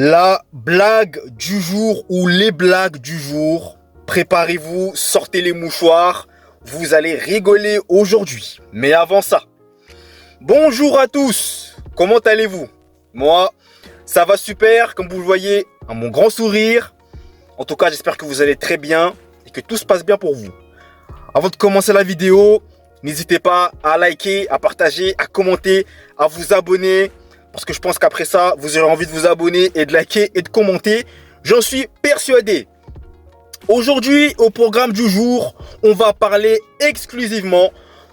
La blague du jour ou les blagues du jour. Préparez-vous, sortez les mouchoirs. Vous allez rigoler aujourd'hui. Mais avant ça, bonjour à tous. Comment allez-vous? Moi, ça va super, comme vous le voyez, à mon grand sourire. En tout cas, j'espère que vous allez très bien et que tout se passe bien pour vous. Avant de commencer la vidéo, n'hésitez pas à liker, à partager, à commenter, à vous abonner. Parce que je pense qu'après ça, vous aurez envie de vous abonner et de liker et de commenter. J'en suis persuadé. Aujourd'hui, au programme du jour, on va parler exclusivement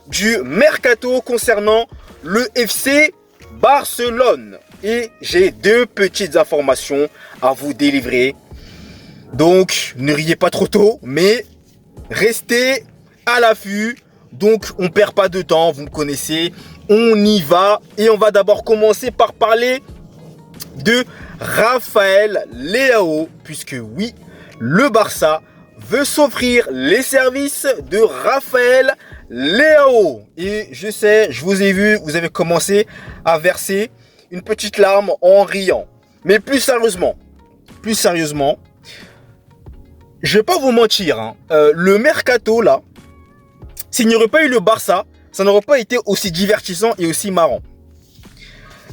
du mercato concernant le FC Barcelone. Et j'ai deux petites informations à vous délivrer. Donc, ne riez pas trop tôt, mais restez à l'affût. Donc, on perd pas de temps, vous me connaissez. On y va et on va d'abord commencer par parler de Rafael Leao, puisque oui, le Barça veut s'offrir les services de Rafael Leao. Et je sais, je vous ai vu, vous avez commencé à verser une petite larme en riant. Mais plus sérieusement, je vais pas vous mentir, hein, le mercato là, s'il n'y aurait pas eu le Barça, ça n'aurait pas été aussi divertissant et aussi marrant.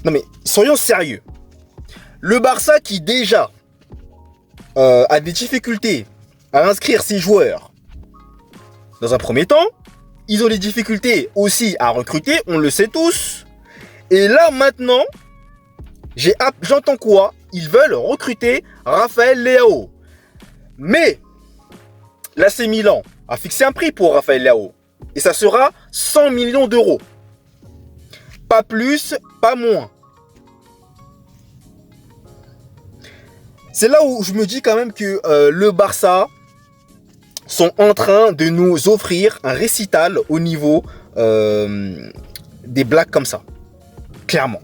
Non mais, soyons sérieux. Le Barça qui déjà a des difficultés à inscrire ses joueurs dans un premier temps, ils ont des difficultés aussi à recruter, on le sait tous. Et là maintenant, j'entends quoi? Ils veulent recruter Rafael Leao. Mais l'AC Milan a fixé un prix pour Rafael Leao. Et ça sera 100 millions d'euros. Pas plus, pas moins. C'est là où je me dis quand même que le Barça sont en train de nous offrir un récital au niveau des blagues comme ça. Clairement.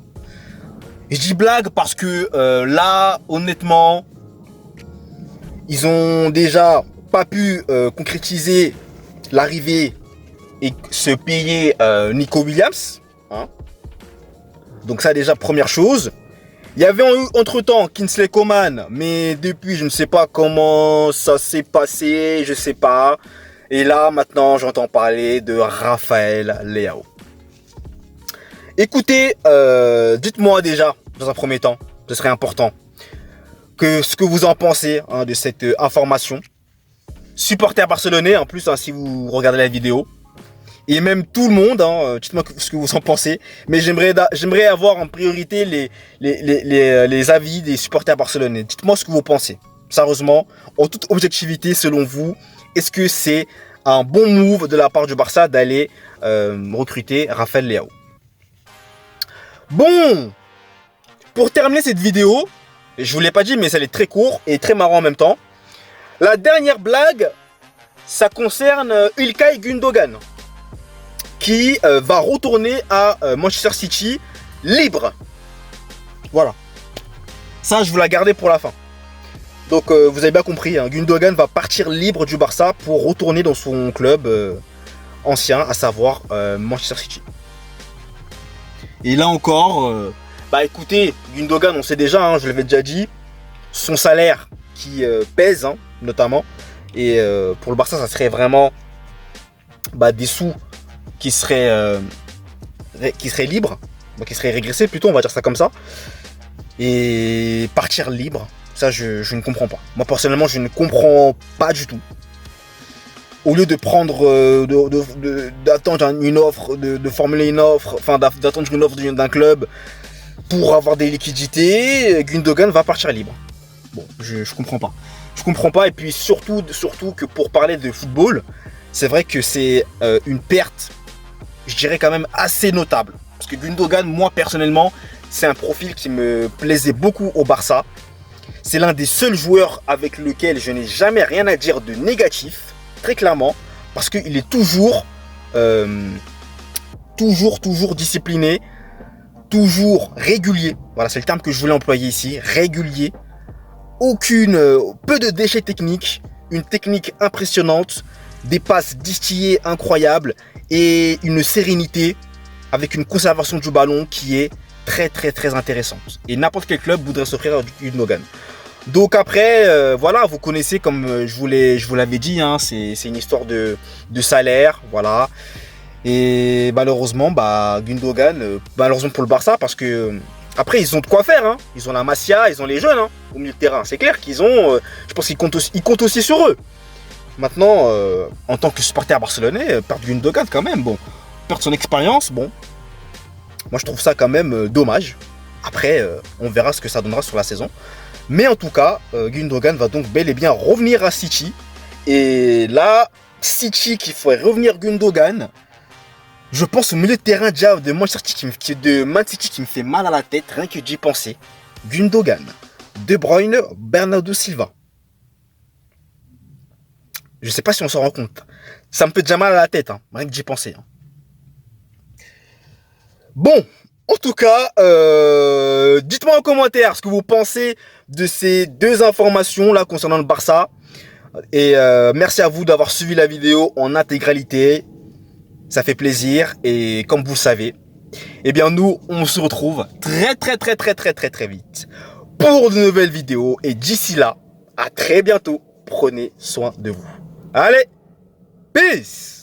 Et je dis blague parce que là, honnêtement, ils ont déjà pas pu concrétiser l'arrivée et se payer Nico Williams. Hein. Donc ça déjà, première chose. Il y avait eu entre-temps Kingsley Coman, mais depuis, je ne sais pas comment ça s'est passé, je sais pas. Et là, maintenant, j'entends parler de Rafael Leao. Écoutez, dites-moi déjà, dans un premier temps, ce serait important, ce que vous en pensez hein, de cette information. Supporter barcelonais, en plus, hein, si vous regardez la vidéo. Et même tout le monde, hein, dites-moi ce que vous en pensez. Mais j'aimerais avoir en priorité les avis des supporters barcelonais. Dites-moi ce que vous pensez. Sérieusement, en toute objectivité, selon vous, est-ce que c'est un bon move de la part du Barça d'aller recruter Rafael Leao? Bon, pour terminer cette vidéo, je vous l'ai pas dit, mais ça est très court et très marrant en même temps. La dernière blague, ça concerne İlkay Gündoğan, qui va retourner à Manchester City libre. Voilà. Ça, je vous la gardais pour la fin. Donc, vous avez bien compris, hein, Gündoğan va partir libre du Barça pour retourner dans son club ancien, à savoir Manchester City. Et là encore, bah écoutez, Gündoğan, on sait déjà, hein, je l'avais déjà dit, son salaire qui pèse, hein, notamment. Et pour le Barça, ça serait vraiment des sous qui seraient libres, donc qui seraient régressés plutôt, on va dire ça comme ça. Et partir libre, ça je ne comprends pas. Moi personnellement, je ne comprends pas du tout. Au lieu de prendre, d'attendre une offre, de formuler une offre, enfin d'attendre une offre d'un club pour avoir des liquidités, Gündoğan va partir libre. Bon, je comprends pas. Je comprends pas, et puis surtout que pour parler de football, c'est vrai que c'est une perte, je dirais quand même assez notable. Parce que Gündoğan, moi personnellement, c'est un profil qui me plaisait beaucoup au Barça. C'est l'un des seuls joueurs avec lequel je n'ai jamais rien à dire de négatif, très clairement, parce qu'il est toujours discipliné, toujours régulier. Voilà, c'est le terme que je voulais employer ici, régulier. Peu de déchets techniques, une technique impressionnante, des passes distillées incroyables et une sérénité avec une conservation du ballon qui est très très très intéressante. Et n'importe quel club voudrait s'offrir Gundogan. Donc après, voilà, vous connaissez, comme je vous l'avais dit, hein, c'est une histoire de salaire, voilà. Et malheureusement, bah, Gundogan, malheureusement pour le Barça, parce que après ils ont de quoi faire, hein. Ils ont la Masia, ils ont les jeunes, hein, au milieu de terrain. C'est clair qu'ils ont, je pense qu'ils comptent aussi sur eux. Maintenant, en tant que supporter barcelonais, perdre Gundogan quand même, bon, perdre son expérience, bon, moi je trouve ça quand même dommage. Après, on verra ce que ça donnera sur la saison. Mais en tout cas, Gundogan va donc bel et bien revenir à City. Et là, City qui ferait revenir Gundogan, je pense au milieu de terrain déjà de Man City qui me fait mal à la tête, rien que d'y penser. Gundogan, De Bruyne, Bernardo Silva. Je sais pas si on s'en rend compte. Ça me fait déjà mal à la tête, hein, rien que d'y penser. Hein. Bon, en tout cas, dites-moi en commentaire ce que vous pensez de ces deux informations là concernant le Barça. Et merci à vous d'avoir suivi la vidéo en intégralité. Ça fait plaisir. Et comme vous le savez, eh bien nous, on se retrouve très vite pour de nouvelles vidéos. Et d'ici là, à très bientôt. Prenez soin de vous. Allez, peace!